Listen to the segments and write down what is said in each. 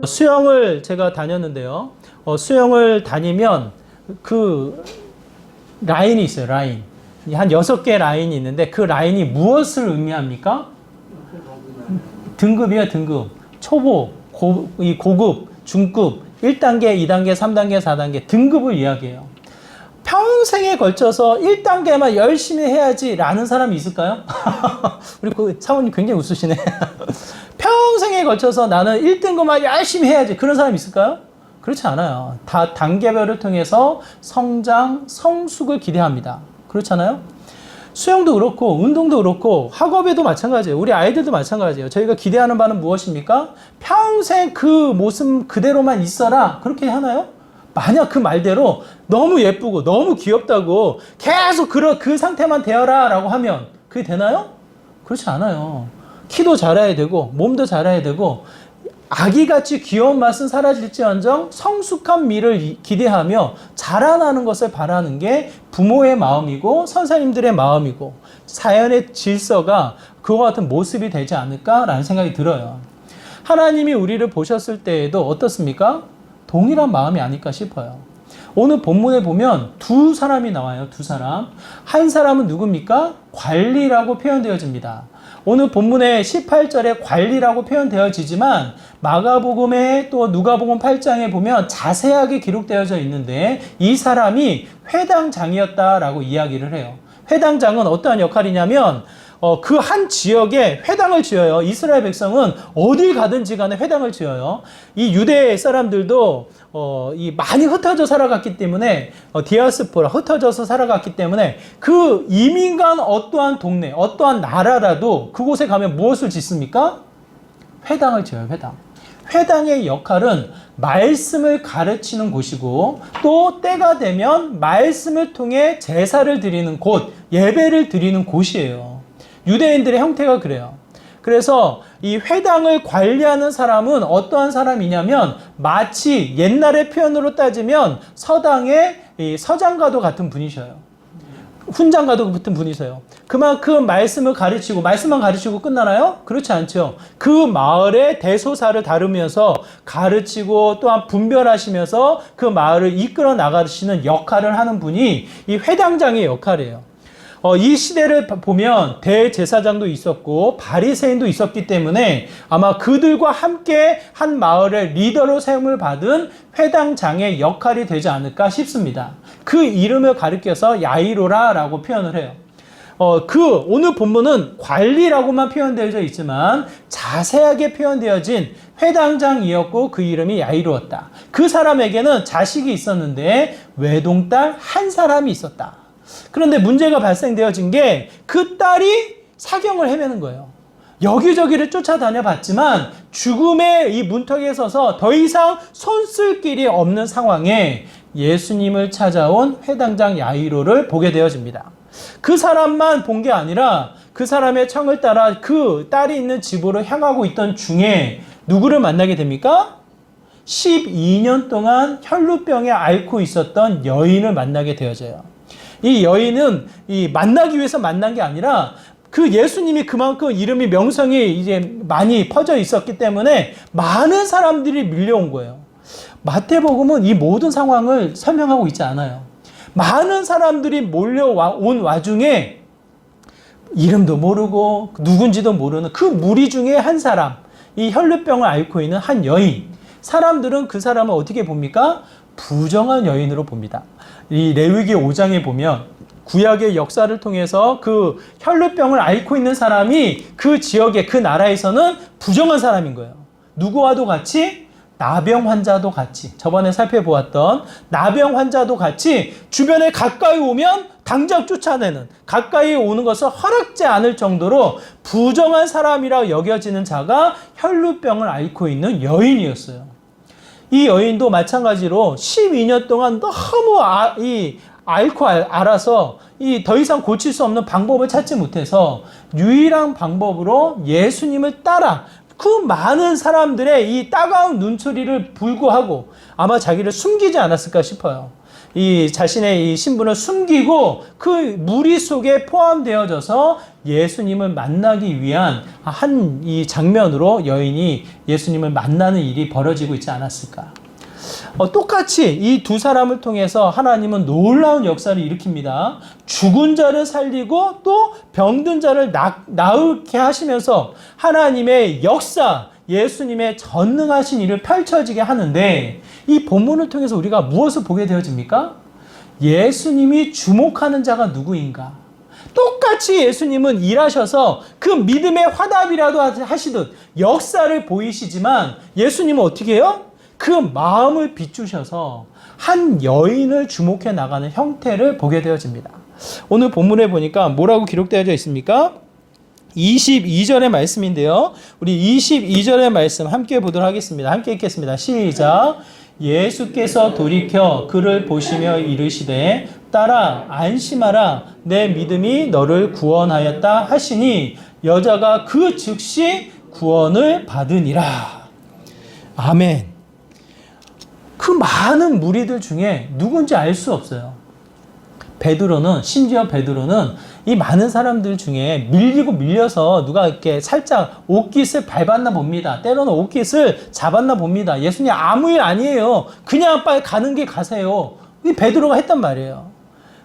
수영을 제가 다녔는데요. 수영을 다니면 그 라인이 있어요. 라인. 한 6개 라인이 있는데 그 라인이 무엇을 의미합니까? 등급이에요. 등급. 초보, 고급, 중급, 1단계, 2단계, 3단계, 4단계 등급을 이야기해요. 평생에 걸쳐서 1단계만 열심히 해야지 라는 사람이 있을까요? 우리 그 사모님 굉장히 웃으시네. 평생에 걸쳐서 나는 1등급만 열심히 해야지 그런 사람이 있을까요? 그렇지 않아요. 다 단계별을 통해서 성장, 성숙을 기대합니다. 그렇잖아요? 수영도 그렇고 운동도 그렇고 학업에도 마찬가지예요. 우리 아이들도 마찬가지예요. 저희가 기대하는 바는 무엇입니까? 평생 그 모습 그대로만 있어라 그렇게 하나요? 만약 그 말대로 너무 예쁘고 너무 귀엽다고 계속 그 상태만 되어라 라고 하면 그게 되나요? 그렇지 않아요. 키도 자라야 되고 몸도 자라야 되고 아기같이 귀여운 맛은 사라질지언정 성숙한 미를 기대하며 자라나는 것을 바라는 게 부모의 마음이고 선생님들의 마음이고 사연의 질서가 그와 같은 모습이 되지 않을까라는 생각이 들어요. 하나님이 우리를 보셨을 때에도 어떻습니까? 동일한 마음이 아닐까 싶어요. 오늘 본문에 보면 두 사람이 나와요. 두 사람. 한 사람은 누굽니까? 관리라고 표현되어집니다. 오늘 본문의 18절에 관리라고 표현되어지지만 마가복음에 또 누가복음 8장에 보면 자세하게 기록되어져 있는데 이 사람이 회당장이었다라고 이야기를 해요. 회당장은 어떠한 역할이냐면 그 한 지역에 회당을 지어요. 이스라엘 백성은 어딜 가든지 간에 회당을 지어요. 이 유대 사람들도 많이 흩어져 살아갔기 때문에 디아스포라 흩어져서 살아갔기 때문에 그 이민 간 어떠한 동네, 어떠한 나라라도 그곳에 가면 무엇을 짓습니까? 회당을 지어요. 회당. 회당의 역할은 말씀을 가르치는 곳이고 또 때가 되면 말씀을 통해 제사를 드리는 곳, 예배를 드리는 곳이에요. 유대인들의 형태가 그래요. 그래서 이 회당을 관리하는 사람은 어떠한 사람이냐면 마치 옛날의 표현으로 따지면 서당의 서장과도 같은 분이셔요. 훈장과도 같은 분이세요. 그만큼 말씀을 가르치고 말씀만 가르치고 끝나나요? 그렇지 않죠. 그 마을의 대소사를 다루면서 가르치고 또한 분별하시면서 그 마을을 이끌어 나가시는 역할을 하는 분이 이 회당장의 역할이에요. 이 시대를 보면 대제사장도 있었고 바리새인도 있었기 때문에 아마 그들과 함께 한 마을의 리더로 세움을 받은 회당장의 역할이 되지 않을까 싶습니다. 그 이름을 가리켜서 야이로라라고 표현을 해요. 오늘 본문은 관리라고만 표현되어 있지만 자세하게 표현되어진 회당장이었고 그 이름이 야이로였다. 그 사람에게는 자식이 있었는데 외동딸 한 사람이 있었다. 그런데 문제가 발생되어진 게 그 딸이 사경을 헤매는 거예요. 여기저기를 쫓아다녀 봤지만 죽음의 이 문턱에 서서 더 이상 손쓸 길이 없는 상황에 예수님을 찾아온 회당장 야이로를 보게 되어집니다. 그 사람만 본 게 아니라 그 사람의 청을 따라 그 딸이 있는 집으로 향하고 있던 중에 누구를 만나게 됩니까? 12년 동안 혈루병에 앓고 있었던 여인을 만나게 되어져요. 이 여인은 만나기 위해서 만난 게 아니라 그 예수님이 그만큼 이름이 명성이 이제 많이 퍼져 있었기 때문에 많은 사람들이 밀려온 거예요. 마태복음은 이 모든 상황을 설명하고 있지 않아요. 많은 사람들이 몰려온 와중에 이름도 모르고 누군지도 모르는 그 무리 중에 한 사람, 이 혈루병을 앓고 있는 한 여인. 사람들은 그 사람을 어떻게 봅니까? 부정한 여인으로 봅니다. 이 레위기 5장에 보면 구약의 역사를 통해서 그 혈루병을 앓고 있는 사람이 그 지역에 그 나라에서는 부정한 사람인 거예요. 누구와도 같이 나병 환자도 같이 저번에 살펴보았던 나병 환자도 같이 주변에 가까이 오면 당장 쫓아내는 가까이 오는 것을 허락지 않을 정도로 부정한 사람이라 여겨지는 자가 혈루병을 앓고 있는 여인이었어요. 이 여인도 마찬가지로 12년 동안 너무 앓고 알아서 더 이상 고칠 수 없는 방법을 찾지 못해서 유일한 방법으로 예수님을 따라 그 많은 사람들의 이 따가운 눈초리를 불구하고 아마 자기를 숨기지 않았을까 싶어요. 이 자신의 이 신분을 숨기고 그 무리 속에 포함되어져서 예수님을 만나기 위한 한 이 장면으로 여인이 예수님을 만나는 일이 벌어지고 있지 않았을까. 똑같이 이 두 사람을 통해서 하나님은 놀라운 역사를 일으킵니다. 죽은 자를 살리고 또 병든 자를 나으게 하시면서 하나님의 역사, 예수님의 전능하신 일을 펼쳐지게 하는데, 이 본문을 통해서 우리가 무엇을 보게 되어집니까? 예수님이 주목하는 자가 누구인가? 똑같이 예수님은 일하셔서 그 믿음의 화답이라도 하시듯 역사를 보이시지만, 예수님은 어떻게 해요? 그 마음을 비추셔서 한 여인을 주목해 나가는 형태를 보게 되어집니다. 오늘 본문에 보니까 뭐라고 기록되어져 있습니까? 22절의 말씀인데요. 우리 22절의 말씀 함께 보도록 하겠습니다. 함께 읽겠습니다. 시작. 예수께서 돌이켜 그를 보시며 이르시되 딸아 안심하라 내 믿음이 너를 구원하였다 하시니 여자가 그 즉시 구원을 받으니라. 아멘. 그 많은 무리들 중에 누군지 알 수 없어요. 심지어 베드로는 이 많은 사람들 중에 밀려서 누가 이렇게 살짝 옷깃을 밟았나 봅니다. 때로는 옷깃을 잡았나 봅니다. 예수님 아무 일 아니에요. 그냥 빨리 가는 게 가세요. 이 베드로가 했단 말이에요.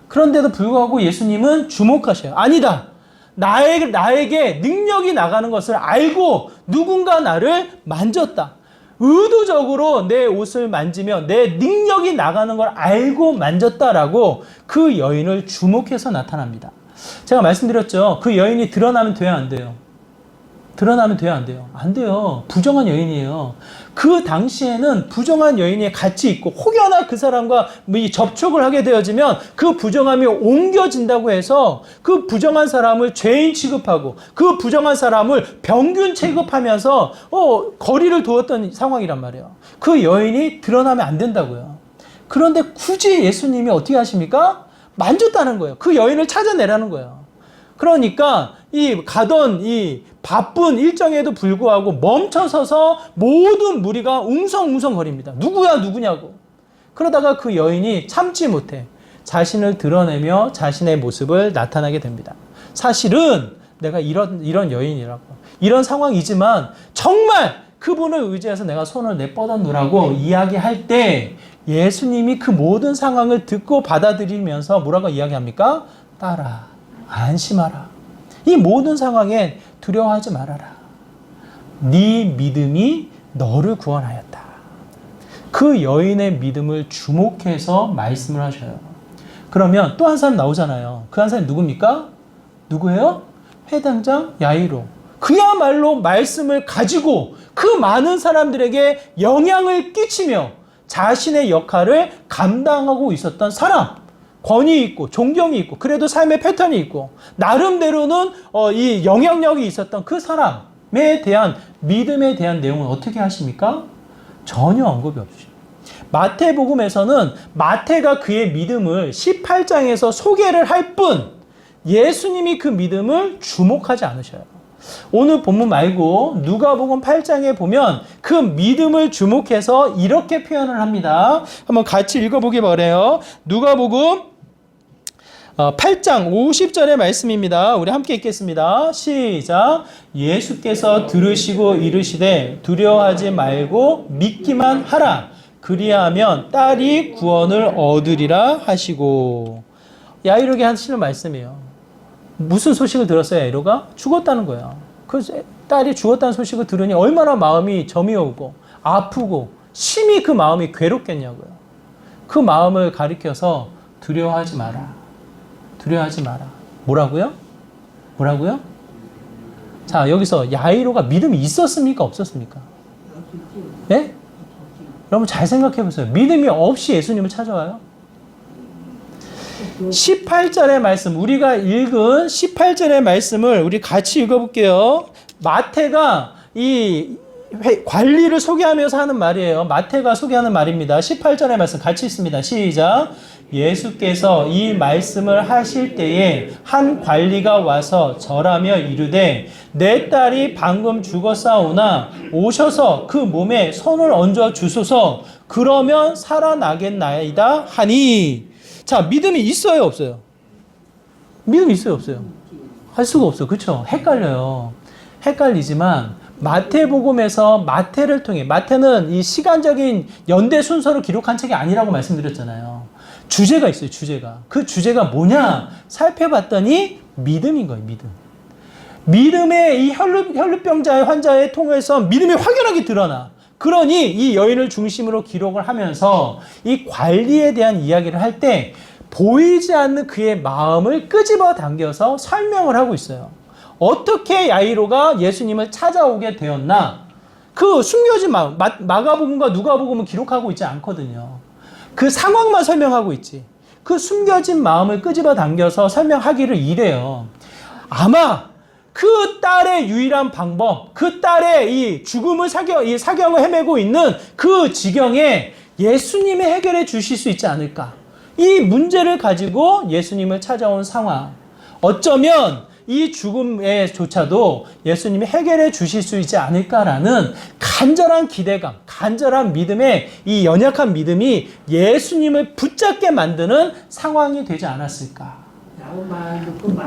그런데도 불구하고 예수님은 주목하셔요. 아니다. 나에게 능력이 나가는 것을 알고 누군가 나를 만졌다. 의도적으로 내 옷을 만지며 내 능력이 나가는 걸 알고 만졌다라고 그 여인을 주목해서 나타납니다. 제가 말씀드렸죠. 그 여인이 드러나면 돼요, 안 돼요? 드러나면 돼요, 안 돼요? 안 돼요. 부정한 여인이에요. 그 당시에는 부정한 여인이 같이 있고 혹여나 그 사람과 접촉을 하게 되어지면 그 부정함이 옮겨진다고 해서 그 부정한 사람을 죄인 취급하고 그 부정한 사람을 병균 취급하면서 거리를 두었던 상황이란 말이에요. 그 여인이 드러나면 안 된다고요. 그런데 굳이 예수님이 어떻게 하십니까? 만졌다는 거예요. 그 여인을 찾아내라는 거예요. 그러니까 가던 이 바쁜 일정에도 불구하고 멈춰서서 모든 무리가 웅성웅성 거립니다. 누구냐고. 그러다가 그 여인이 참지 못해 자신을 드러내며 자신의 모습을 나타나게 됩니다. 사실은 내가 이런 여인이라고, 이런 상황이지만 정말 그분을 의지해서 내가 손을 내뻗어놓으라고 이야기할 때 예수님이 그 모든 상황을 듣고 받아들이면서 뭐라고 이야기합니까? 딸아, 안심하라. 이 모든 상황에 두려워하지 말아라. 네 믿음이 너를 구원하였다. 그 여인의 믿음을 주목해서 말씀을 하셔요. 그러면 또 한 사람 나오잖아요. 그 한 사람이 누굽니까? 누구예요? 회당장 야이로. 그야말로 말씀을 가지고 그 많은 사람들에게 영향을 끼치며 자신의 역할을 감당하고 있었던 사람. 권위 있고 존경이 있고 그래도 삶의 패턴이 있고 나름대로는 이 영향력이 있었던 그 사람에 대한 믿음에 대한 내용은 어떻게 하십니까? 전혀 언급이 없으시죠. 마태복음에서는 마태가 그의 믿음을 18장에서 소개를 할 뿐 예수님이 그 믿음을 주목하지 않으셔요. 오늘 본문 말고 누가복음 8장에 보면 그 믿음을 주목해서 이렇게 표현을 합니다. 한번 같이 읽어보기 바라요. 누가복음 8장 50절의 말씀입니다. 우리 함께 읽겠습니다. 시작. 예수께서 들으시고 이르시되 두려워하지 말고 믿기만 하라. 그리하면 딸이 구원을 얻으리라 하시고. 야이로에게 하시는 말씀이에요. 무슨 소식을 들었어요, 야이로가? 죽었다는 거예요. 그 딸이 죽었다는 소식을 들으니 얼마나 마음이 점이 오고 아프고 심히 그 마음이 괴롭겠냐고요. 그 마음을 가리켜서 두려워하지 마라. 두려워하지 마라. 뭐라고요? 자, 여기서 야이로가 믿음이 있었습니까? 없었습니까? 예? 여러분 잘 생각해 보세요. 믿음이 없이 예수님을 찾아와요? 18절의 말씀, 우리가 읽은 18절의 말씀을 우리 같이 읽어볼게요. 마태가 이 관리를 소개하면서 하는 말이에요. 마태가 소개하는 말입니다. 18절의 말씀 같이 읽습니다. 시작. 예수께서 이 말씀을 하실 때에 한 관리가 와서 절하며 이르되 내 딸이 방금 죽었사오나 오셔서 그 몸에 손을 얹어 주소서 그러면 살아나겠나이다 하니. 자, 믿음이 있어요, 없어요? 믿음이 있어요, 없어요? 할 수가 없어요. 그렇죠? 헷갈려요. 헷갈리지만 마태복음에서 마태를 통해, 마태는 이 시간적인 연대 순서로 기록한 책이 아니라고 말씀드렸잖아요. 주제가 있어요, 주제가. 그 주제가 뭐냐? 살펴봤더니 믿음인 거예요, 믿음. 믿음의 이 혈루병자의 환자의 통해서 믿음이 확연하게 드러나. 그러니 이 여인을 중심으로 기록을 하면서 이 관리에 대한 이야기를 할 때 보이지 않는 그의 마음을 끄집어 당겨서 설명을 하고 있어요. 어떻게 야이로가 예수님을 찾아오게 되었나? 그 숨겨진 마음, 마가복음과 누가복음은 기록하고 있지 않거든요. 그 상황만 설명하고 있지. 그 숨겨진 마음을 끄집어 당겨서 설명하기를 이래요. 아마 그 딸의 유일한 방법, 그 딸의 이 죽음을 이 사경을 헤매고 있는 그 지경에 예수님이 해결해 주실 수 있지 않을까? 이 문제를 가지고 예수님을 찾아온 상황. 어쩌면 이 죽음에조차도 예수님이 해결해 주실 수 있지 않을까라는 간절한 기대감, 간절한 믿음의 이 연약한 믿음이 예수님을 붙잡게 만드는 상황이 되지 않았을까.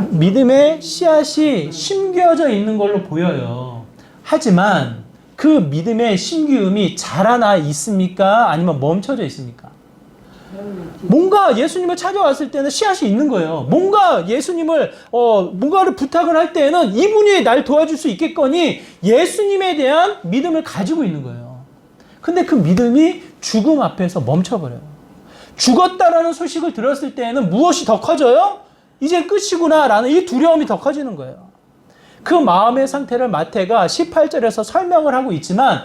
믿음의 씨앗이 심겨져 있는 걸로 보여요. 하지만 그 믿음의 심기음이 자라나 있습니까? 아니면 멈춰져 있습니까? 뭔가 예수님을 찾아왔을 때는 씨앗이 있는 거예요. 뭔가 예수님을 뭔가를 부탁을 할 때는 이분이 날 도와줄 수 있겠거니 예수님에 대한 믿음을 가지고 있는 거예요. 근데 그 믿음이 죽음 앞에서 멈춰버려요. 죽었다라는 소식을 들었을 때에는 무엇이 더 커져요? 이제 끝이구나 라는 이 두려움이 더 커지는 거예요. 그 마음의 상태를 마태가 18절에서 설명을 하고 있지만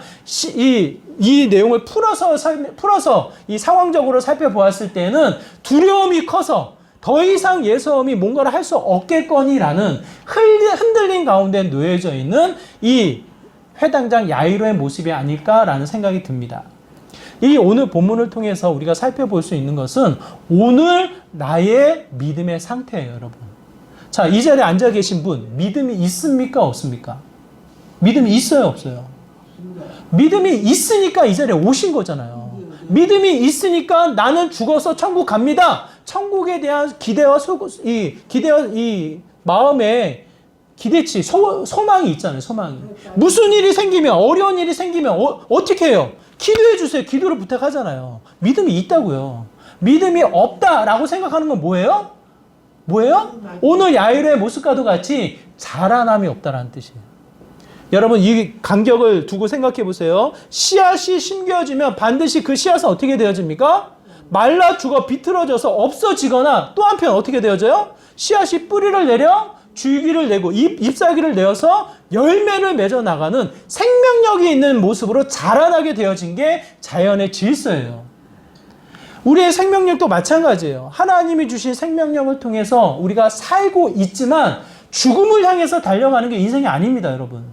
이 내용을 풀어서 이 상황적으로 살펴보았을 때는 두려움이 커서 더 이상 예수님이 뭔가를 할 수 없겠거니라는 흔들린 가운데 놓여져 있는 이 회당장 야이로의 모습이 아닐까라는 생각이 듭니다. 이 오늘 본문을 통해서 우리가 살펴볼 수 있는 것은 오늘 나의 믿음의 상태예요, 여러분. 자, 이 자리에 앉아 계신 분, 믿음이 있습니까? 없습니까? 믿음이 있어요? 없어요? 믿음이 있으니까 이 자리에 오신 거잖아요. 믿음이 있으니까 나는 죽어서 천국 갑니다. 천국에 대한 기대와 이 마음에 기대치, 소망이 있잖아요, 소망이. 무슨 일이 생기면, 어려운 일이 생기면 어떻게 해요? 기도해 주세요. 기도를 부탁하잖아요. 믿음이 있다고요. 믿음이 없다라고 생각하는 건 뭐예요? 뭐예요? 오늘 야이로의 모습과도 같이 자라남이 없다라는 뜻이에요. 여러분 이 간격을 두고 생각해 보세요. 씨앗이 심겨지면 반드시 그 씨앗은 어떻게 되어집니까? 말라 죽어 비틀어져서 없어지거나 또 한편 어떻게 되어져요? 씨앗이 뿌리를 내려 줄기를 내고 잎사귀를 내어서 열매를 맺어 나가는 생명력이 있는 모습으로 자라나게 되어진 게 자연의 질서예요. 우리의 생명력도 마찬가지예요. 하나님이 주신 생명력을 통해서 우리가 살고 있지만 죽음을 향해서 달려가는 게 인생이 아닙니다, 여러분.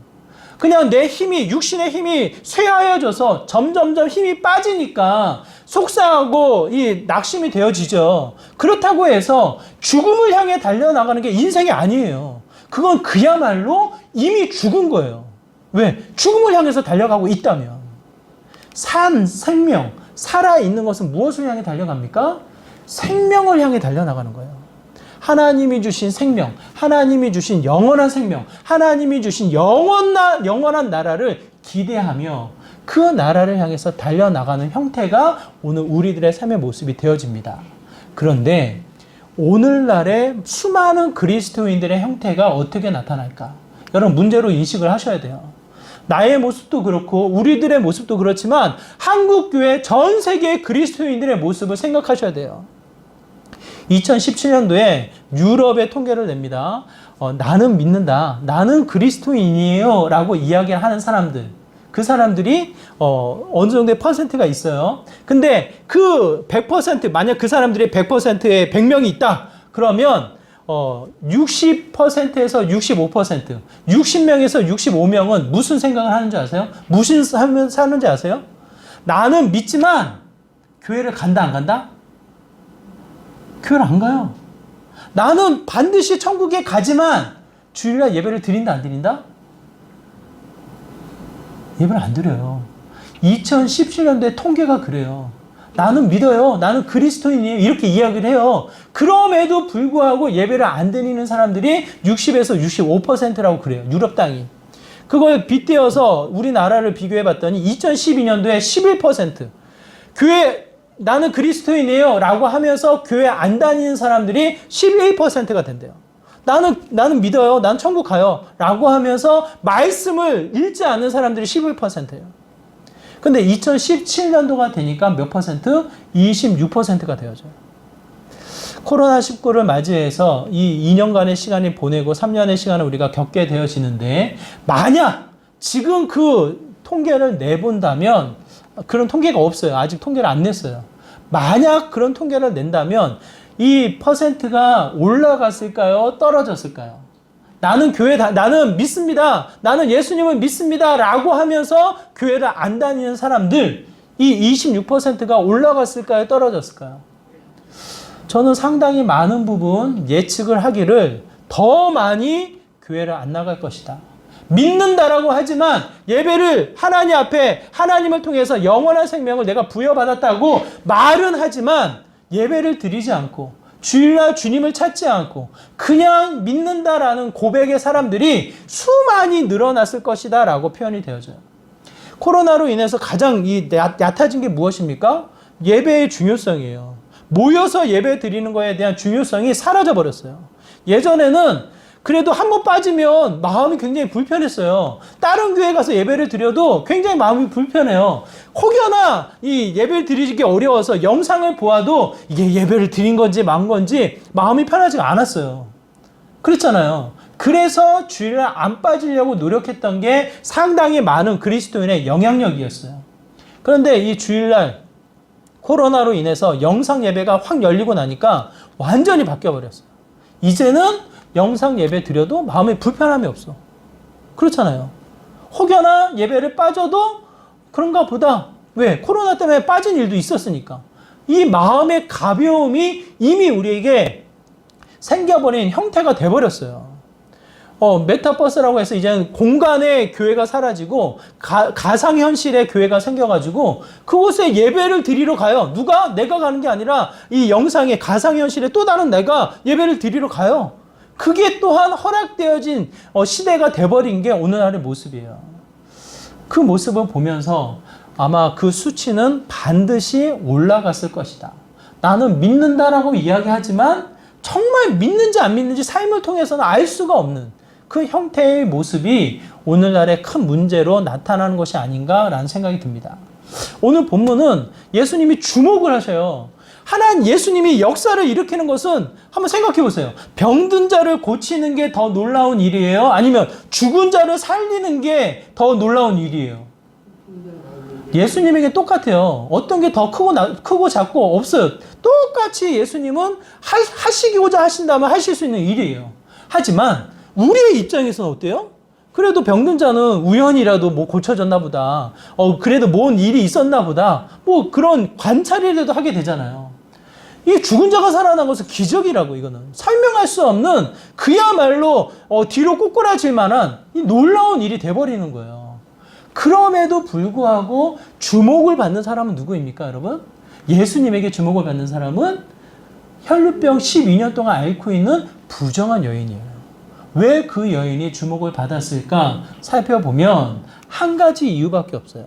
그냥 내 힘이, 육신의 힘이 쇠하여져서 점점점 힘이 빠지니까 속상하고 이 낙심이 되어지죠. 그렇다고 해서 죽음을 향해 달려나가는 게 인생이 아니에요. 그건 그야말로 이미 죽은 거예요. 왜? 죽음을 향해서 달려가고 있다면. 생명, 살아있는 것은 무엇을 향해 달려갑니까? 생명을 향해 달려나가는 거예요. 하나님이 주신 생명, 하나님이 주신 영원한 생명, 하나님이 주신 영원한 나라를 기대하며 그 나라를 향해서 달려나가는 형태가 오늘 우리들의 삶의 모습이 되어집니다. 그런데 오늘날의 수많은 그리스도인들의 형태가 어떻게 나타날까? 여러분 문제로 인식을 하셔야 돼요. 나의 모습도 그렇고 우리들의 모습도 그렇지만 한국교회 전 세계의 그리스도인들의 모습을 생각하셔야 돼요. 2017년도에 유럽의 통계를 냅니다. 나는 믿는다. 나는 그리스도인이에요. 라고 이야기를 하는 사람들. 그 사람들이 어느 정도의 퍼센트가 있어요. 근데 그 100%, 만약 그 사람들이 100%에 100명이 있다. 그러면 60%에서 65%, 60명에서 65명은 무슨 생각을 하는지 아세요? 무슨 삶을 사는지 아세요? 나는 믿지만 교회를 간다 안 간다? 교회를 안 가요. 나는 반드시 천국에 가지만 주일날 예배를 드린다, 안 드린다? 예배를 안 드려요. 2017년도에 통계가 그래요. 나는 믿어요. 나는 그리스도인이에요. 이렇게 이야기를 해요. 그럼에도 불구하고 예배를 안 드리는 사람들이 60에서 65%라고 그래요. 유럽 땅이. 그걸 빗대어서 우리나라를 비교해 봤더니 2012년도에 11%. 교회, 나는 그리스도인이에요. 라고 하면서 교회 안 다니는 사람들이 11%가 된대요. 나는 믿어요. 난 천국 가요. 라고 하면서 말씀을 읽지 않는 사람들이 11%예요. 근데 2017년도가 되니까 몇 퍼센트? 26%가 되어져요. 코로나19를 맞이해서 이 2년간의 시간을 보내고 3년의 시간을 우리가 겪게 되어지는데, 만약 지금 그 통계를 내본다면, 그런 통계가 없어요. 아직 통계를 안 냈어요. 만약 그런 통계를 낸다면 이 퍼센트가 올라갔을까요? 떨어졌을까요? 나는 믿습니다. 나는 예수님을 믿습니다. 라고 하면서 교회를 안 다니는 사람들, 이 26%가 올라갔을까요? 떨어졌을까요? 저는 상당히 많은 부분 예측을 하기를 더 많이 교회를 안 나갈 것이다. 믿는다라고 하지만 예배를 하나님 앞에 하나님을 통해서 영원한 생명을 내가 부여받았다고 말은 하지만 예배를 드리지 않고 주일날 주님을 찾지 않고 그냥 믿는다라는 고백의 사람들이 수많이 늘어났을 것이다 라고 표현이 되어져요. 코로나로 인해서 가장 얕아진 게 무엇입니까? 예배의 중요성이에요. 모여서 예배 드리는 거에 대한 중요성이 사라져 버렸어요. 예전에는 그래도 한 번 빠지면 마음이 굉장히 불편했어요. 다른 교회 가서 예배를 드려도 굉장히 마음이 불편해요. 혹여나 이 예배를 드리기 어려워서 영상을 보아도 이게 예배를 드린 건지 만 건지 마음이 편하지가 않았어요. 그랬잖아요. 그래서 주일날 안 빠지려고 노력했던 게 상당히 많은 그리스도인의 영향력이었어요. 그런데 이 주일날 코로나로 인해서 영상 예배가 확 열리고 나니까 완전히 바뀌어버렸어요. 이제는 영상 예배 드려도 마음에 불편함이 없어. 그렇잖아요. 혹여나 예배를 빠져도 그런가 보다. 왜? 코로나 때문에 빠진 일도 있었으니까. 이 마음의 가벼움이 이미 우리에게 생겨버린 형태가 돼버렸어요. 메타버스라고 해서 이제는 공간의 교회가 사라지고 가상현실의 교회가 생겨가지고 그곳에 예배를 드리러 가요. 누가? 내가 가는 게 아니라 이 영상의 가상현실에 또 다른 내가 예배를 드리러 가요. 그게 또한 허락되어진 시대가 돼버린 게 오늘날의 모습이에요. 그 모습을 보면서 아마 그 수치는 반드시 올라갔을 것이다. 나는 믿는다라고 이야기하지만 정말 믿는지 안 믿는지 삶을 통해서는 알 수가 없는 그 형태의 모습이 오늘날의 큰 문제로 나타나는 것이 아닌가라는 생각이 듭니다. 오늘 본문은 예수님이 주목을 하셔요. 하나님 예수님이 역사를 일으키는 것은 한번 생각해 보세요. 병든 자를 고치는 게 더 놀라운 일이에요? 아니면 죽은 자를 살리는 게 더 놀라운 일이에요? 예수님에게 똑같아요. 어떤 게 더 크고 작고 없어요. 똑같이 예수님은 하시고자 하신다면 하실 수 있는 일이에요. 하지만 우리의 입장에서는 어때요? 그래도 병든 자는 우연이라도 뭐 고쳐졌나 보다. 그래도 뭔 일이 있었나 보다. 뭐 그런 관찰이라도 하게 되잖아요. 이 죽은 자가 살아난 것은 기적이라고, 이거는. 설명할 수 없는 그야말로 뒤로 꼬꾸라질 만한 이 놀라운 일이 돼버리는 거예요. 그럼에도 불구하고 주목을 받는 사람은 누구입니까, 여러분? 예수님에게 주목을 받는 사람은 혈루병 12년 동안 앓고 있는 부정한 여인이에요. 왜 그 여인이 주목을 받았을까 살펴보면 한 가지 이유밖에 없어요.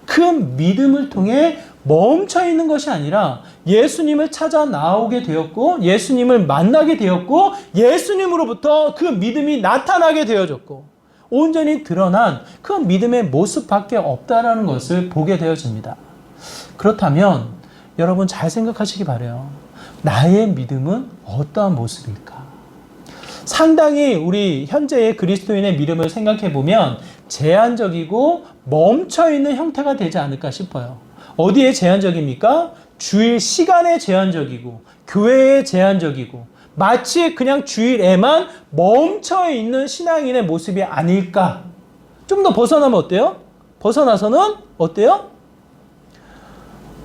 그 믿음을 통해 멈춰 있는 것이 아니라 예수님을 찾아 나오게 되었고 예수님을 만나게 되었고 예수님으로부터 그 믿음이 나타나게 되어졌고 온전히 드러난 그 믿음의 모습밖에 없다라는 것을 보게 되어집니다. 그렇다면 여러분 잘 생각하시기 바라요. 나의 믿음은 어떠한 모습일까? 상당히 우리 현재의 그리스도인의 믿음을 생각해 보면 제한적이고 멈춰있는 형태가 되지 않을까 싶어요. 어디에 제한적입니까? 주일 시간에 제한적이고 교회에 제한적이고 마치 그냥 주일에만 멈춰있는 신앙인의 모습이 아닐까. 좀 더 벗어나면 어때요? 벗어나서는 어때요?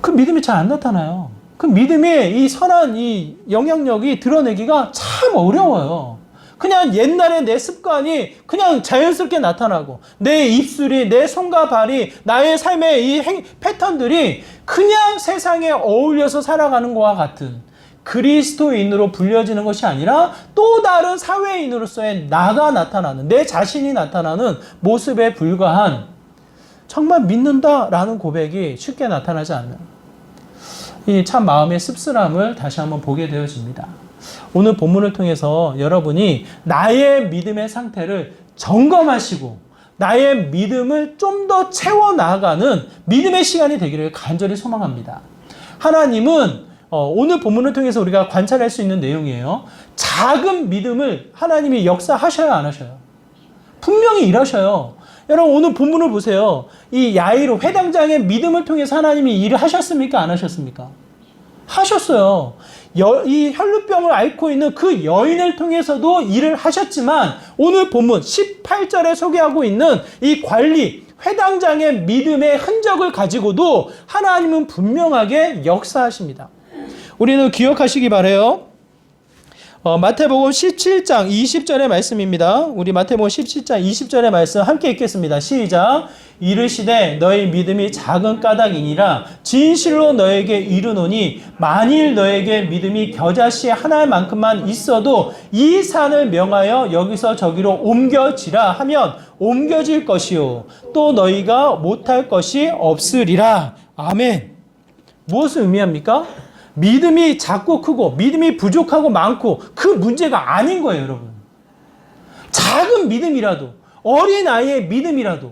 그 믿음이 잘 안 나타나요. 그 믿음의 이 선한 이 영향력이 드러내기가 참 어려워요. 그냥 옛날에 내 습관이 그냥 자연스럽게 나타나고 내 입술이, 내 손과 발이, 나의 삶의 이 패턴들이 그냥 세상에 어울려서 살아가는 것과 같은 그리스도인으로 불려지는 것이 아니라 또 다른 사회인으로서의 나가 나타나는, 내 자신이 나타나는 모습에 불과한, 정말 믿는다라는 고백이 쉽게 나타나지 않는 이 참 마음의 씁쓸함을 다시 한번 보게 되어집니다. 오늘 본문을 통해서 여러분이 나의 믿음의 상태를 점검하시고 나의 믿음을 좀 더 채워나가는 믿음의 시간이 되기를 간절히 소망합니다. 하나님은 오늘 본문을 통해서 우리가 관찰할 수 있는 내용이에요. 작은 믿음을 하나님이 역사하셔야 안 하셔요? 분명히 일하셔요. 여러분 오늘 본문을 보세요. 이 야이로 회당장의 믿음을 통해서 하나님이 일을 하셨습니까? 안 하셨습니까? 하셨어요. 이 혈루병을 앓고 있는 그 여인을 통해서도 일을 하셨지만 오늘 본문 18절에 소개하고 있는 이 관리, 회당장의 믿음의 흔적을 가지고도 하나님은 분명하게 역사하십니다. 우리는 기억하시기 바라요. 마태복음 17장 20절의 말씀입니다. 우리 마태복음 17장 20절의 말씀 함께 읽겠습니다. 시작. 이르시되 너희 믿음이 작은 까닭이니라 진실로 너에게 이르노니 만일 너에게 믿음이 겨자씨 하나만큼만 있어도 이 산을 명하여 여기서 저기로 옮겨지라 하면 옮겨질 것이요 또 너희가 못할 것이 없으리라. 아멘. 무엇을 의미합니까? 믿음이 작고 크고 믿음이 부족하고 많고 그 문제가 아닌 거예요, 여러분. 작은 믿음이라도, 어린아이의 믿음이라도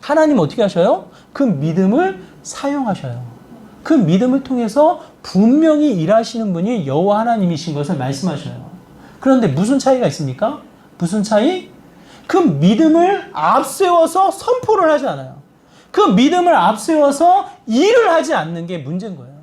하나님 어떻게 하셔요? 그 믿음을 사용하셔요. 그 믿음을 통해서 분명히 일하시는 분이 여호와 하나님이신 것을 말씀하셔요. 그런데 무슨 차이가 있습니까? 무슨 차이? 그 믿음을 앞세워서 선포를 하지 않아요. 그 믿음을 앞세워서 일을 하지 않는 게 문제인 거예요.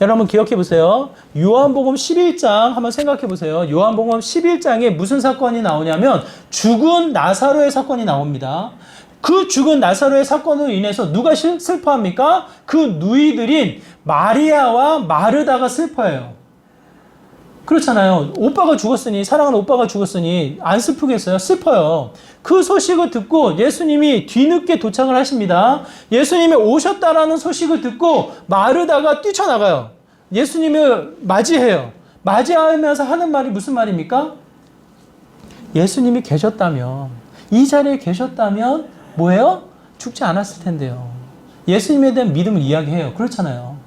여러분 기억해 보세요. 요한복음 11장 한번 생각해 보세요. 요한복음 11장에 무슨 사건이 나오냐면 죽은 나사로의 사건이 나옵니다. 그 죽은 나사로의 사건으로 인해서 누가 슬퍼합니까? 그 누이들인 마리아와 마르다가 슬퍼해요. 그렇잖아요. 오빠가 죽었으니, 사랑하는 오빠가 죽었으니 안 슬프겠어요? 슬퍼요. 그 소식을 듣고 예수님이 뒤늦게 도착을 하십니다. 예수님이 오셨다라는 소식을 듣고 마르다가 뛰쳐나가요. 예수님을 맞이해요. 맞이하면서 하는 말이 무슨 말입니까? 예수님이 계셨다면, 이 자리에 계셨다면 뭐예요? 죽지 않았을 텐데요. 예수님에 대한 믿음을 이야기해요. 그렇잖아요.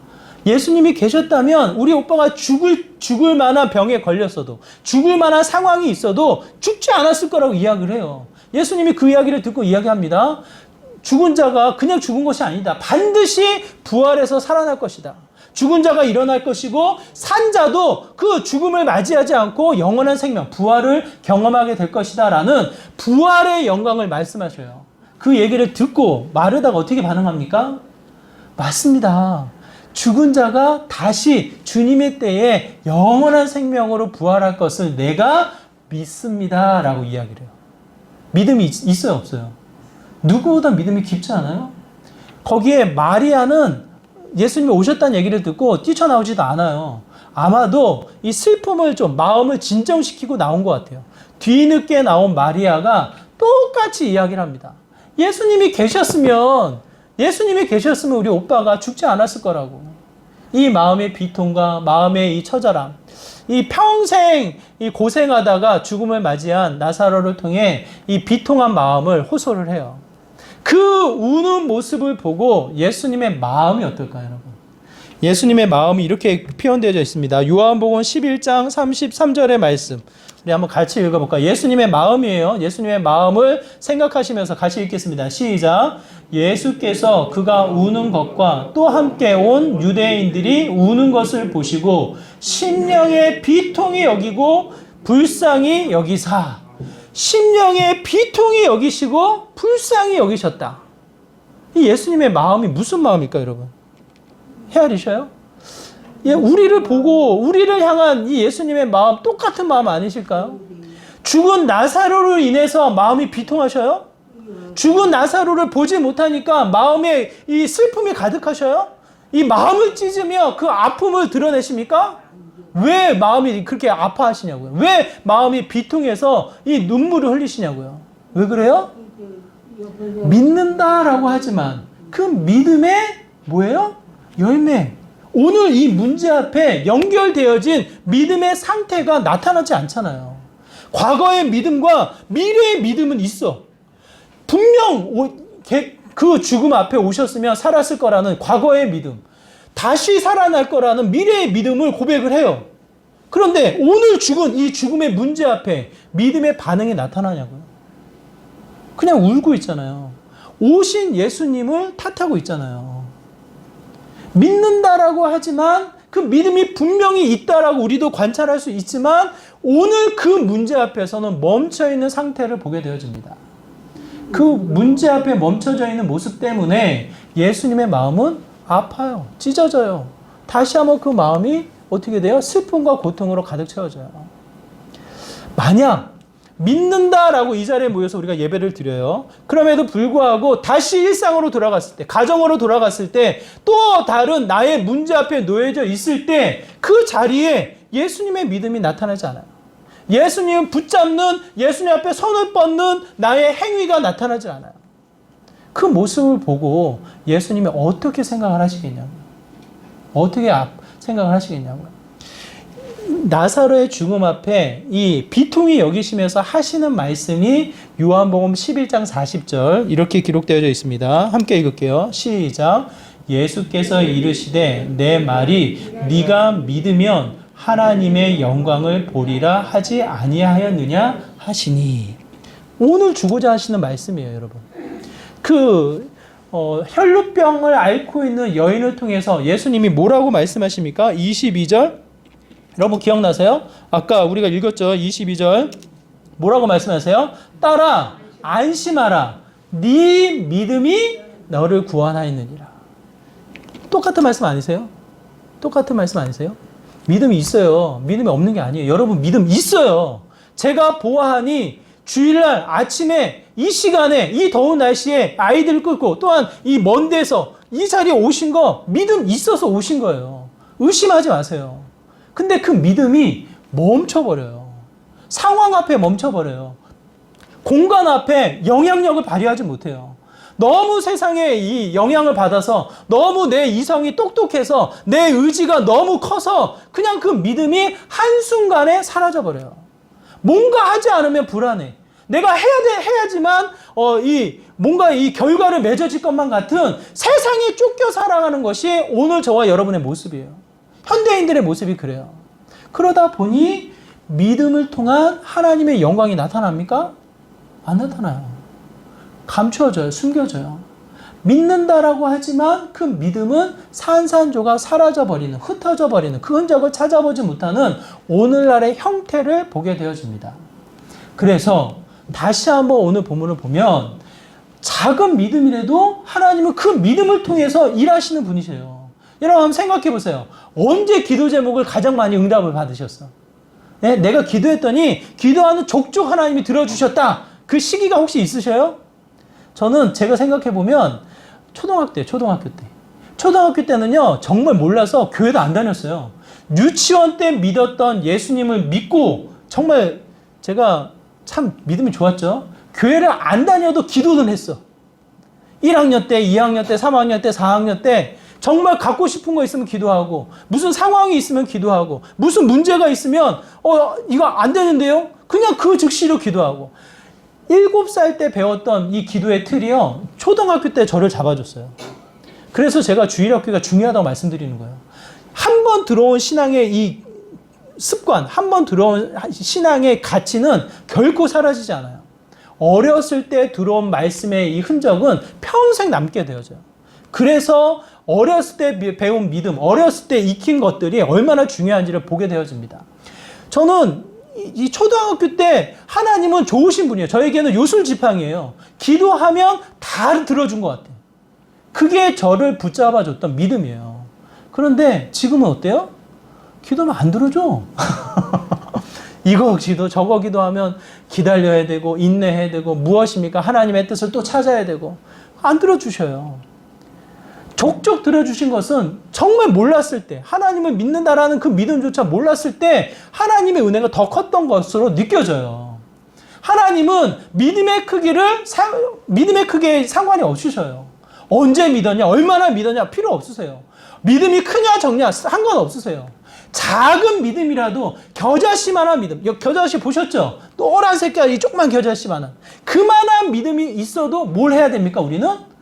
예수님이 계셨다면 우리 오빠가 죽을 만한 병에 걸렸어도, 죽을 만한 상황이 있어도 죽지 않았을 거라고 이야기를 해요. 예수님이 그 이야기를 듣고 이야기합니다. 죽은 자가 그냥 죽은 것이 아니다. 반드시 부활해서 살아날 것이다. 죽은 자가 일어날 것이고 산 자도 그 죽음을 맞이하지 않고 영원한 생명, 부활을 경험하게 될 것이다 라는 부활의 영광을 말씀하셔요. 그 얘기를 듣고 마르다가 어떻게 반응합니까? 맞습니다. 죽은 자가 다시 주님의 때에 영원한 생명으로 부활할 것을 내가 믿습니다 라고 이야기를 해요. 믿음이 있어요, 없어요? 누구보다 믿음이 깊지 않아요? 거기에 마리아는 예수님이 오셨다는 얘기를 듣고 뛰쳐나오지도 않아요. 아마도 이 슬픔을 좀 마음을 진정시키고 나온 것 같아요. 뒤늦게 나온 마리아가 똑같이 이야기를 합니다. 예수님이 계셨으면 우리 오빠가 죽지 않았을 거라고. 이 마음의 비통과 마음의 이 처절함, 이 평생 이 고생하다가 죽음을 맞이한 나사로를 통해 이 비통한 마음을 호소를 해요. 그 우는 모습을 보고 예수님의 마음이 어떨까요, 여러분? 예수님의 마음이 이렇게 표현되어져 있습니다. 요한복음 11장 33절의 말씀. 우리 한번 같이 읽어볼까요? 예수님의 마음이에요. 예수님의 마음을 생각하시면서 같이 읽겠습니다. 시작. 예수께서 그가 우는 것과 또 함께 온 유대인들이 우는 것을 보시고 심령의 비통이 여기고 불쌍히 여기사. 심령의 비통이 여기시고 불쌍히 여기셨다. 이 예수님의 마음이 무슨 마음일까요, 여러분? 헤아리셔요? 예, 우리를 보고 우리를 향한 이 예수님의 마음 똑같은 마음 아니실까요? 죽은 나사로로 인해서 마음이 비통하셔요? 죽은 나사로를 보지 못하니까 마음에 이 슬픔이 가득하셔요? 이 마음을 찢으며 그 아픔을 드러내십니까? 왜 마음이 그렇게 아파하시냐고요? 왜 마음이 비통해서 이 눈물을 흘리시냐고요? 왜 그래요? 믿는다라고 하지만 그 믿음의 뭐예요? 열매. 오늘 이 문제 앞에 연결되어진 믿음의 상태가 나타나지 않잖아요. 과거의 믿음과 미래의 믿음은 있어. 분명 그 죽음 앞에 오셨으면 살았을 거라는 과거의 믿음, 다시 살아날 거라는 미래의 믿음을 고백을 해요. 그런데 오늘 죽은 이 죽음의 문제 앞에 믿음의 반응이 나타나냐고요? 그냥 울고 있잖아요. 오신 예수님을 탓하고 있잖아요. 믿는다라고 하지만 그 믿음이 분명히 있다라고 우리도 관찰할 수 있지만 오늘 그 문제 앞에서는 멈춰있는 상태를 보게 되어집니다. 그 문제 앞에 멈춰져 있는 모습 때문에 예수님의 마음은 아파요. 찢어져요. 다시 한번 그 마음이 어떻게 돼요? 슬픔과 고통으로 가득 채워져요. 만약 믿는다라고 이 자리에 모여서 우리가 예배를 드려요. 그럼에도 불구하고 다시 일상으로 돌아갔을 때, 가정으로 돌아갔을 때, 또 다른 나의 문제 앞에 놓여져 있을 때 그 자리에 예수님의 믿음이 나타나지 않아요. 예수님을 붙잡는, 예수님 앞에 손을 뻗는 나의 행위가 나타나지 않아요. 그 모습을 보고 예수님이 어떻게 생각을 하시겠냐고요. 어떻게 생각을 하시겠냐고요. 나사로의 죽음 앞에 이 비통히 여기시면서 하시는 말씀이 요한복음 11장 40절 이렇게 기록되어져 있습니다. 함께 읽을게요. 시작. 예수께서 이르시되 내 말이 네가 믿으면 하나님의 영광을 보리라 하지 아니하였느냐 하시니. 오늘 주고자 하시는 말씀이에요, 여러분. 혈루병을 앓고 있는 여인을 통해서 예수님이 뭐라고 말씀하십니까? 22절. 여러분 기억나세요? 아까 우리가 읽었죠? 22절. 뭐라고 말씀하세요? 딸아, 안심하라. 네 믿음이 너를 구원하였느니라. 똑같은 말씀 아니세요? 똑같은 말씀 아니세요? 믿음이 있어요. 믿음이 없는 게 아니에요. 여러분 믿음 있어요. 제가 보아하니 주일날 아침에 이 시간에 이 더운 날씨에 아이들을 끌고 또한 이 먼 데서 이 자리에 오신 거 믿음 있어서 오신 거예요. 의심하지 마세요. 근데 그 믿음이 멈춰버려요. 상황 앞에 멈춰버려요. 공간 앞에 영향력을 발휘하지 못해요. 너무 세상에 이 영향을 받아서 너무 내 이성이 똑똑해서 내 의지가 너무 커서 그냥 그 믿음이 한순간에 사라져버려요. 뭔가 하지 않으면 불안해. 내가 해야지만 뭔가 이 결과를 맺어질 것만 같은 세상에 쫓겨 살아가는 것이 오늘 저와 여러분의 모습이에요. 현대인들의 모습이 그래요. 그러다 보니 믿음을 통한 하나님의 영광이 나타납니까? 안 나타나요. 감추어져요. 숨겨져요. 믿는다라고 하지만 그 믿음은 산산조각 사라져버리는, 흩어져버리는 그 흔적을 찾아보지 못하는 오늘날의 형태를 보게 되어집니다. 그래서 다시 한번 오늘 본문을 보면 작은 믿음이라도 하나님은 그 믿음을 통해서 일하시는 분이세요. 여러분 한번 생각해 보세요. 언제 기도 제목을 가장 많이 응답을 받으셨어? 네? 내가 기도했더니 기도하는 족족 하나님이 들어주셨다. 그 시기가 혹시 있으셔요? 저는 제가 생각해 보면 초등학교 때는요 정말 몰라서 교회도 안 다녔어요. 유치원 때 믿었던 예수님을 믿고 정말 제가 참 믿음이 좋았죠. 교회를 안 다녀도 기도는 했어. 1학년 때, 2학년 때, 3학년 때, 4학년 때 정말 갖고 싶은 거 있으면 기도하고 무슨 상황이 있으면 기도하고 무슨 문제가 있으면 이거 안 되는데요? 그냥 그 즉시로 기도하고 7살 때 배웠던 이 기도의 틀이요 초등학교 때 저를 잡아줬어요. 그래서 제가 주일학교가 중요하다고 말씀드리는 거예요. 한 번 들어온 신앙의 이 습관, 한 번 들어온 신앙의 가치는 결코 사라지지 않아요. 어렸을 때 들어온 말씀의 이 흔적은 평생 남게 되어져요. 그래서 어렸을 때 배운 믿음, 어렸을 때 익힌 것들이 얼마나 중요한지를 보게 되어집니다. 저는 이 초등학교 때 하나님은 좋으신 분이에요. 저에게는 요술지팡이에요. 기도하면 다 들어준 것 같아요. 그게 저를 붙잡아줬던 믿음이에요. 그런데 지금은 어때요? 기도하면 안 들어줘. 이거 기도 저거 기도하면 기다려야 되고 인내해야 되고 무엇입니까? 하나님의 뜻을 또 찾아야 되고 안 들어주셔요. 족족 들어주신 것은 정말 몰랐을 때, 하나님을 믿는다라는 그 믿음조차 몰랐을 때 하나님의 은혜가 더 컸던 것으로 느껴져요. 하나님은 믿음의 크기에 상관이 없으셔요. 언제 믿었냐, 얼마나 믿었냐 필요 없으세요. 믿음이 크냐 적냐 상관없으세요. 작은 믿음이라도 겨자씨만한 믿음, 겨자씨 보셨죠? 노란색깔 이 조그만 겨자씨만한 그만한 믿음이 있어도 뭘 해야 됩니까? 우리는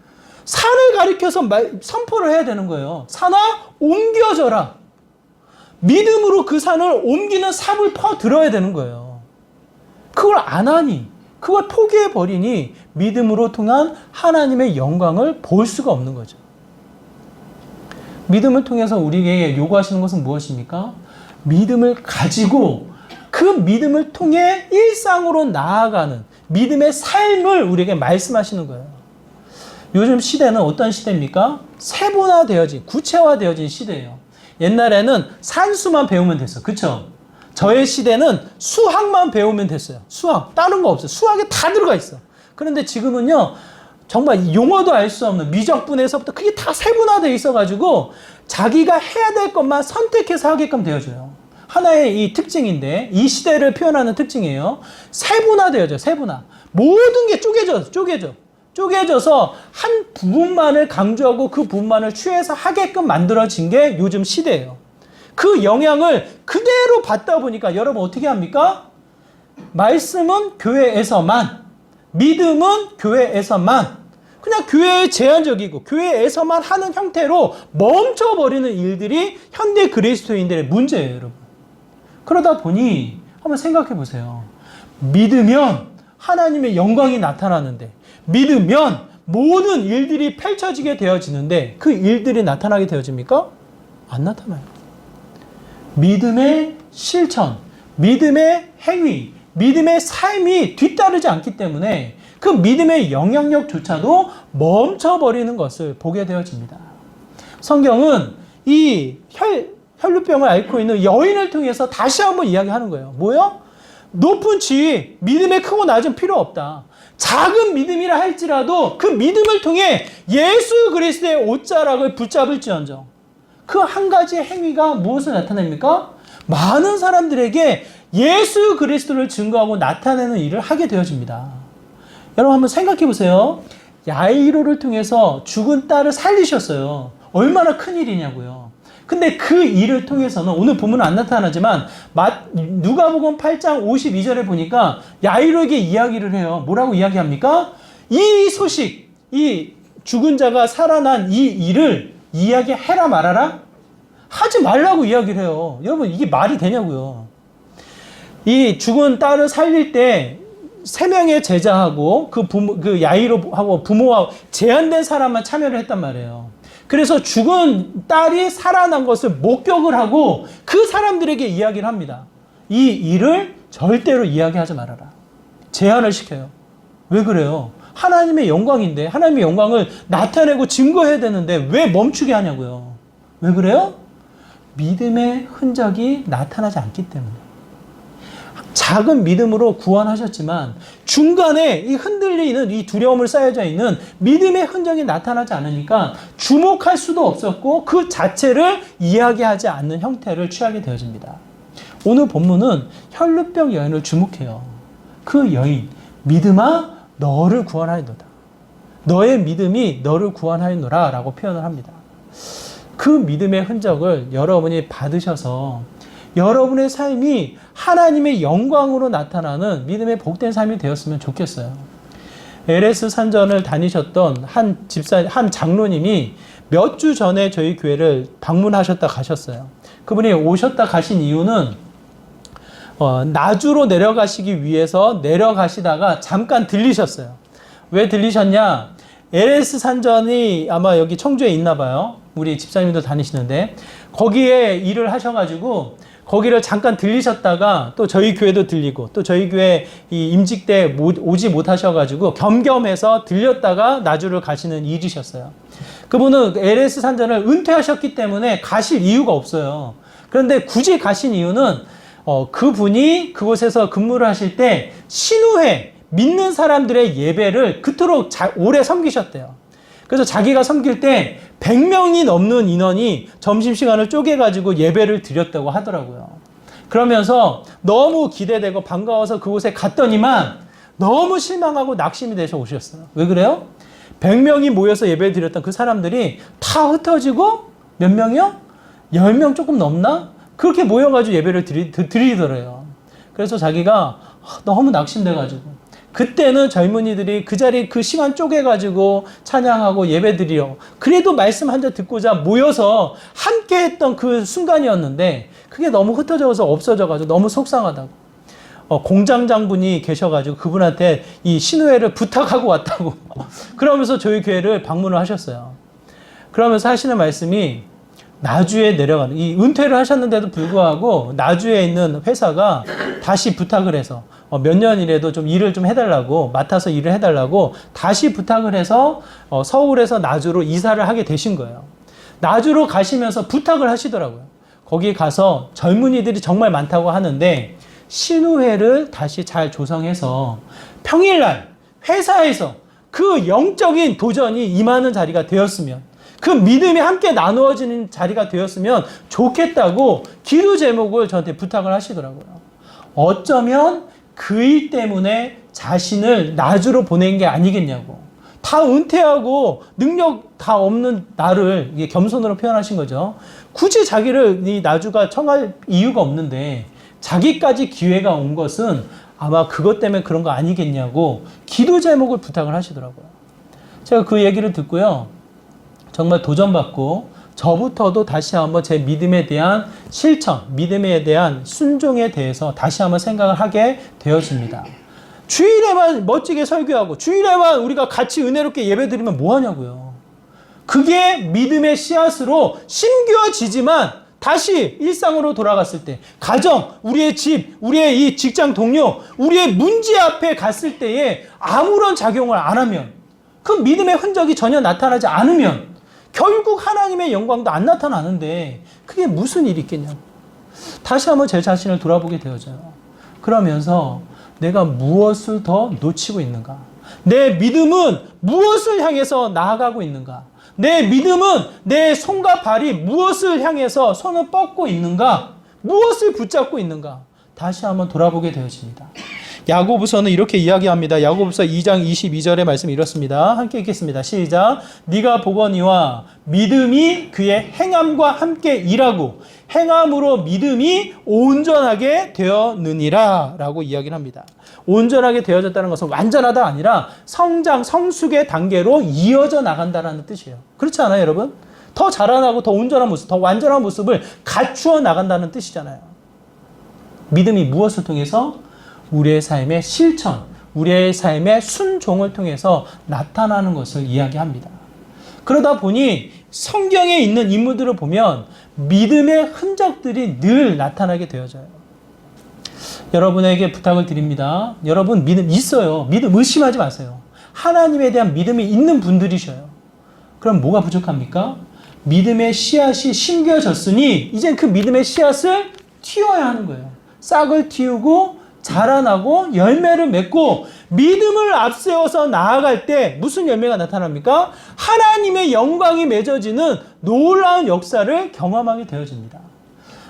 산을 가리켜서 선포를 해야 되는 거예요. 산아 옮겨져라. 믿음으로 그 산을 옮기는 삽을 퍼들어야 되는 거예요. 그걸 안 하니, 그걸 포기해 버리니 믿음으로 통한 하나님의 영광을 볼 수가 없는 거죠. 믿음을 통해서 우리에게 요구하시는 것은 무엇입니까? 믿음을 가지고 그 믿음을 통해 일상으로 나아가는 믿음의 삶을 우리에게 말씀하시는 거예요. 요즘 시대는 어떤 시대입니까? 세분화되어진, 구체화되어진 시대예요. 옛날에는 산수만 배우면 됐어. 그쵸? 저의 시대는 수학만 배우면 됐어요. 수학. 다른 거 없어요. 수학에 다 들어가 있어. 그런데 지금은요, 정말 용어도 알 수 없는 미적분에서부터 그게 다 세분화되어 있어가지고 자기가 해야 될 것만 선택해서 하게끔 되어줘요. 하나의 이 특징인데, 이 시대를 표현하는 특징이에요. 세분화되어져, 세분화. 모든 게 쪼개져서 한 부분만을 강조하고 그 부분만을 취해서 하게끔 만들어진 게 요즘 시대예요. 그 영향을 그대로 받다 보니까 여러분 어떻게 합니까? 말씀은 교회에서만, 믿음은 교회에서만, 그냥 교회에 제한적이고 교회에서만 하는 형태로 멈춰버리는 일들이 현대 그리스도인들의 문제예요, 여러분. 그러다 보니 한번 생각해 보세요. 믿으면 하나님의 영광이 나타나는데, 믿으면 모든 일들이 펼쳐지게 되어지는데 그 일들이 나타나게 되어집니까? 안 나타나요. 믿음의 실천, 믿음의 행위, 믿음의 삶이 뒤따르지 않기 때문에 그 믿음의 영향력조차도 멈춰버리는 것을 보게 되어집니다. 성경은 이 혈루병을 앓고 있는 여인을 통해서 다시 한번 이야기하는 거예요. 뭐요? 높은 지위, 믿음의 크고 낮은 필요 없다. 작은 믿음이라 할지라도 그 믿음을 통해 예수 그리스도의 옷자락을 붙잡을지언정. 그 한 가지 행위가 무엇을 나타냅니까? 많은 사람들에게 예수 그리스도를 증거하고 나타내는 일을 하게 되어집니다. 여러분 한번 생각해 보세요. 야이로를 통해서 죽은 딸을 살리셨어요. 얼마나 큰 일이냐고요. 근데 그 일을 통해서는 오늘 본문은 안 나타나지만 누가복음 8장 52절에 보니까 야이로에게 이야기를 해요. 뭐라고 이야기합니까? 이 소식, 이 죽은 자가 살아난 이 일을 이야기해라 말아라? 하지 말라고 이야기를 해요. 여러분 이게 말이 되냐고요. 이 죽은 딸을 살릴 때 3명의 제자하고 그 야이로하고 부모와 제한된 사람만 참여를 했단 말이에요. 그래서 죽은 딸이 살아난 것을 목격을 하고 그 사람들에게 이야기를 합니다. 이 일을 절대로 이야기하지 말아라. 제한을 시켜요. 왜 그래요? 하나님의 영광인데, 하나님의 영광을 나타내고 증거해야 되는데 왜 멈추게 하냐고요. 왜 그래요? 믿음의 흔적이 나타나지 않기 때문에. 작은 믿음으로 구원하셨지만 중간에 이 흔들리는 이 두려움을 쌓여져 있는 믿음의 흔적이 나타나지 않으니까 주목할 수도 없었고 그 자체를 이야기하지 않는 형태를 취하게 되어집니다. 오늘 본문은 혈루병 여인을 주목해요. 그 여인, 믿음아 너를 구원하였노라. 너의 믿음이 너를 구원하였노라 라고 표현을 합니다. 그 믿음의 흔적을 여러분이 받으셔서 여러분의 삶이 하나님의 영광으로 나타나는 믿음의 복된 삶이 되었으면 좋겠어요. LS 산전을 다니셨던 한 장로님이 몇 주 전에 저희 교회를 방문하셨다 가셨어요. 그분이 오셨다 가신 이유는 나주로 내려가시기 위해서 내려가시다가 잠깐 들리셨어요. 왜 들리셨냐? LS 산전이 아마 여기 청주에 있나 봐요. 우리 집사님도 다니시는데 거기에 일을 하셔가지고 거기를 잠깐 들리셨다가 또 저희 교회도 들리고 또 저희 교회 이 임직 때 오지 못하셔가지고 겸겸해서 들렸다가 나주를 가시는 일이셨어요. 그분은 LS 산전을 은퇴하셨기 때문에 가실 이유가 없어요. 그런데 굳이 가신 이유는 그분이 그곳에서 근무를 하실 때 신우회, 믿는 사람들의 예배를 그토록 오래 섬기셨대요. 그래서 자기가 섬길 때 100명이 넘는 인원이 점심시간을 쪼개가지고 예배를 드렸다고 하더라고요. 그러면서 너무 기대되고 반가워서 그곳에 갔더니만 너무 실망하고 낙심이 되셔 오셨어요. 왜 그래요? 100명이 모여서 예배를 드렸던 그 사람들이 다 흩어지고 몇 명이요? 10명 조금 넘나? 그렇게 모여가지고 예배를 드리더래요. 그래서 자기가 너무 낙심돼가지고 그때는 젊은이들이 그 자리 그 시간 쪼개가지고 찬양하고 예배드려 그래도 말씀 한 절 듣고자 모여서 함께 했던 그 순간이었는데 그게 너무 흩어져서 없어져가지고 너무 속상하다고. 공장장분이 계셔가지고 그분한테 이 신우회를 부탁하고 왔다고. 그러면서 저희 교회를 방문을 하셨어요. 그러면서 하시는 말씀이 나주에 내려가는, 이 은퇴를 하셨는데도 불구하고 나주에 있는 회사가 다시 부탁을 해서 몇 년이라도 좀 일을 좀 해달라고, 맡아서 일을 해달라고 다시 부탁을 해서 서울에서 나주로 이사를 하게 되신 거예요. 나주로 가시면서 부탁을 하시더라고요. 거기 가서 젊은이들이 정말 많다고 하는데 신우회를 다시 잘 조성해서 평일날 회사에서 그 영적인 도전이 임하는 자리가 되었으면, 그 믿음이 함께 나누어지는 자리가 되었으면 좋겠다고 기도 제목을 저한테 부탁을 하시더라고요. 어쩌면 그 일 때문에 자신을 나주로 보낸 게 아니겠냐고. 다 은퇴하고 능력 다 없는 나를, 이게 겸손으로 표현하신 거죠. 굳이 자기를 이 나주가 청할 이유가 없는데 자기까지 기회가 온 것은 아마 그것 때문에 그런 거 아니겠냐고 기도 제목을 부탁을 하시더라고요. 제가 그 얘기를 듣고요, 정말 도전받고 저부터도 다시 한번 제 믿음에 대한 실천, 믿음에 대한 순종에 대해서 다시 한번 생각을 하게 되어집니다. 주일에만 멋지게 설교하고 주일에만 우리가 같이 은혜롭게 예배드리면 뭐하냐고요. 그게 믿음의 씨앗으로 심겨지지만 다시 일상으로 돌아갔을 때, 가정, 우리의 집, 우리의 이 직장 동료, 우리의 문제 앞에 갔을 때에 아무런 작용을 안 하면, 그 믿음의 흔적이 전혀 나타나지 않으면 결국 하나님의 영광도 안 나타나는데 그게 무슨 일이 있겠냐고. 다시 한번 제 자신을 돌아보게 되어져요. 그러면서 내가 무엇을 더 놓치고 있는가? 내 믿음은 무엇을 향해서 나아가고 있는가? 내 믿음은 내 손과 발이 무엇을 향해서 손을 뻗고 있는가? 무엇을 붙잡고 있는가? 다시 한번 돌아보게 되어집니다. 야고보서는 이렇게 이야기합니다. 야고보서 2장 22절의 말씀이 이렇습니다. 함께 읽겠습니다. 시작. 네가 보거니와 믿음이 그의 행함과 함께 일하고 행함으로 믿음이 온전하게 되었느니라 라고 이야기를 합니다. 온전하게 되어졌다는 것은 완전하다 아니라 성장, 성숙의 단계로 이어져 나간다는 뜻이에요. 그렇지 않아요, 여러분? 더 자라나고 더 온전한 모습, 더 완전한 모습을 갖추어 나간다는 뜻이잖아요. 믿음이 무엇을 통해서? 우리의 삶의 실천, 우리의 삶의 순종을 통해서 나타나는 것을 이야기합니다. 그러다 보니 성경에 있는 인물들을 보면 믿음의 흔적들이 늘 나타나게 되어져요. 여러분에게 부탁을 드립니다. 여러분 믿음 있어요. 믿음 의심하지 마세요. 하나님에 대한 믿음이 있는 분들이셔요. 그럼 뭐가 부족합니까? 믿음의 씨앗이 심겨졌으니 이젠 그 믿음의 씨앗을 틔워야 하는 거예요. 싹을 틔우고 자라나고 열매를 맺고 믿음을 앞세워서 나아갈 때 무슨 열매가 나타납니까? 하나님의 영광이 맺어지는 놀라운 역사를 경험하게 되어집니다.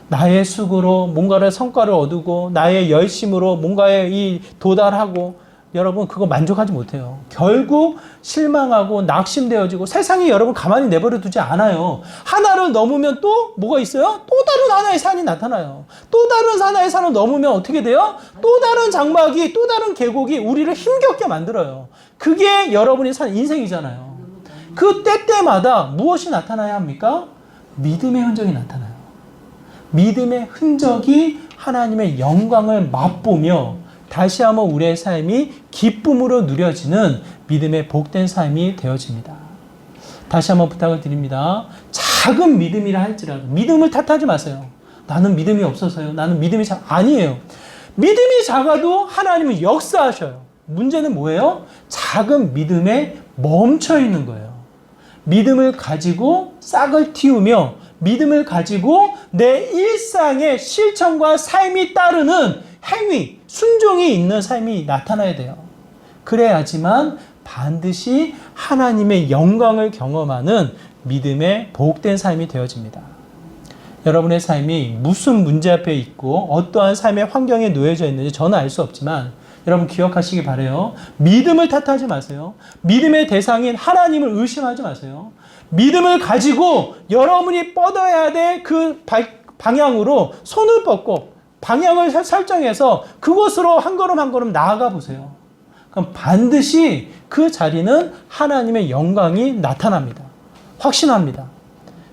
나의 수고로 뭔가를 성과를 얻고 나의 열심으로 뭔가에 이 도달하고 여러분 그거 만족하지 못해요. 결국 실망하고 낙심되어지고 세상이 여러분 가만히 내버려 두지 않아요. 하나를 넘으면 또 뭐가 있어요? 또 다른 하나의 산이 나타나요. 또 다른 하나의 산을 넘으면 어떻게 돼요? 또 다른 장막이, 또 다른 계곡이 우리를 힘겹게 만들어요. 그게 여러분이 산 인생이잖아요. 그 때때마다 무엇이 나타나야 합니까? 믿음의 흔적이 나타나요. 믿음의 흔적이 하나님의 영광을 맛보며 다시 한번 우리의 삶이 기쁨으로 누려지는 믿음의 복된 삶이 되어집니다. 다시 한번 부탁을 드립니다. 작은 믿음이라 할지라도 믿음을 탓하지 마세요. 나는 믿음이 없어서요. 나는 믿음이 아니에요. 믿음이 작아도 하나님은 역사하셔요. 문제는 뭐예요? 작은 믿음에 멈춰 있는 거예요. 믿음을 가지고 싹을 틔우며 믿음을 가지고 내 일상의 실천과 삶이 따르는 행위, 순종이 있는 삶이 나타나야 돼요. 그래야지만 반드시 하나님의 영광을 경험하는 믿음의 복된 삶이 되어집니다. 여러분의 삶이 무슨 문제 앞에 있고 어떠한 삶의 환경에 놓여져 있는지 저는 알 수 없지만 여러분 기억하시기 바라요. 믿음을 탓하지 마세요. 믿음의 대상인 하나님을 의심하지 마세요. 믿음을 가지고 여러분이 뻗어야 될 그 방향으로 손을 뻗고 방향을 설정해서 그곳으로 한 걸음 한 걸음 나아가 보세요. 그럼 반드시 그 자리는 하나님의 영광이 나타납니다. 확신합니다.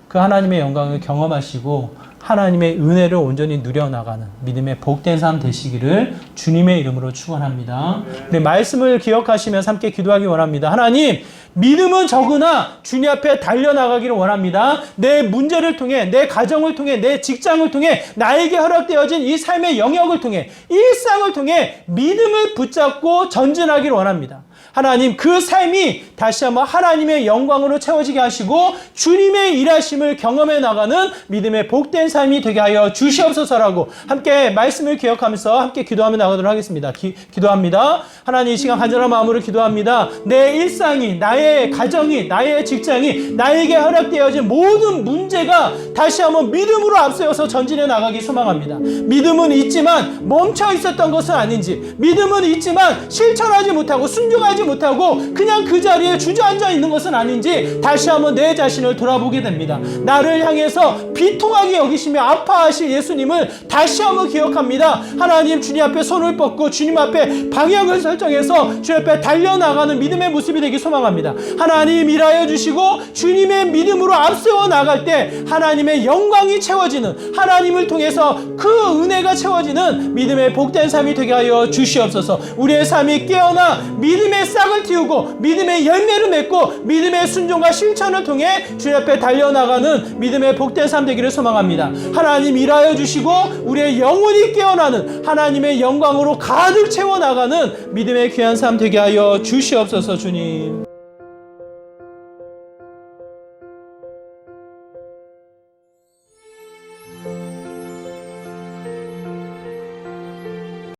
그 하나님의 영광을 경험하시고 하나님의 은혜를 온전히 누려나가는 믿음의 복된 삶 되시기를 주님의 이름으로 축원합니다. 우리 말씀을 기억하시면서 함께 기도하기 원합니다. 하나님, 믿음은 적으나 주님 앞에 달려나가기를 원합니다. 내 문제를 통해, 내 가정을 통해, 내 직장을 통해, 나에게 허락되어진 이 삶의 영역을 통해, 일상을 통해 믿음을 붙잡고 전진하기를 원합니다. 하나님, 그 삶이 다시 한번 하나님의 영광으로 채워지게 하시고 주님의 일하심을 경험해 나가는 믿음의 복된 삶이 되게 하여 주시옵소서라고 함께 말씀을 기억하면서 함께 기도하며 나가도록 하겠습니다. 기도합니다. 하나님, 이 시간 간절한 마음으로 기도합니다. 내 일상이, 나의 가정이, 나의 직장이, 나에게 허락되어진 모든 문제가 다시 한번 믿음으로 앞세워서 전진해 나가기 소망합니다. 믿음은 있지만 멈춰 있었던 것은 아닌지, 믿음은 있지만 실천하지 못하고 순종하지 못하고 그냥 그 자리에 주저앉아 있는 것은 아닌지 다시 한번 내 자신을 돌아보게 됩니다. 나를 향해서 비통하게 여기시며 아파하실 예수님을 다시 한번 기억합니다. 하나님, 주님 앞에 손을 뻗고 주님 앞에 방향을 설정해서 주님 앞에 달려나가는 믿음의 모습이 되기 소망합니다. 하나님, 일하여 주시고 주님의 믿음으로 앞세워 나갈 때 하나님의 영광이 채워지는, 하나님을 통해서 그 은혜가 채워지는 믿음의 복된 삶이 되게 하여 주시옵소서. 우리의 삶이 깨어나 믿음의 싹을 틔우고 믿음의 열매를 맺고 믿음의 순종과 실천을 통해 주님 앞에 달려나가는 믿음의 복된 삶 되기를 소망합니다. 하나님, 일하여 주시고 우리의 영혼이 깨어나는 하나님의 영광으로 가득 채워나가는 믿음의 귀한 삶 되게 하여 주시옵소서. 주님.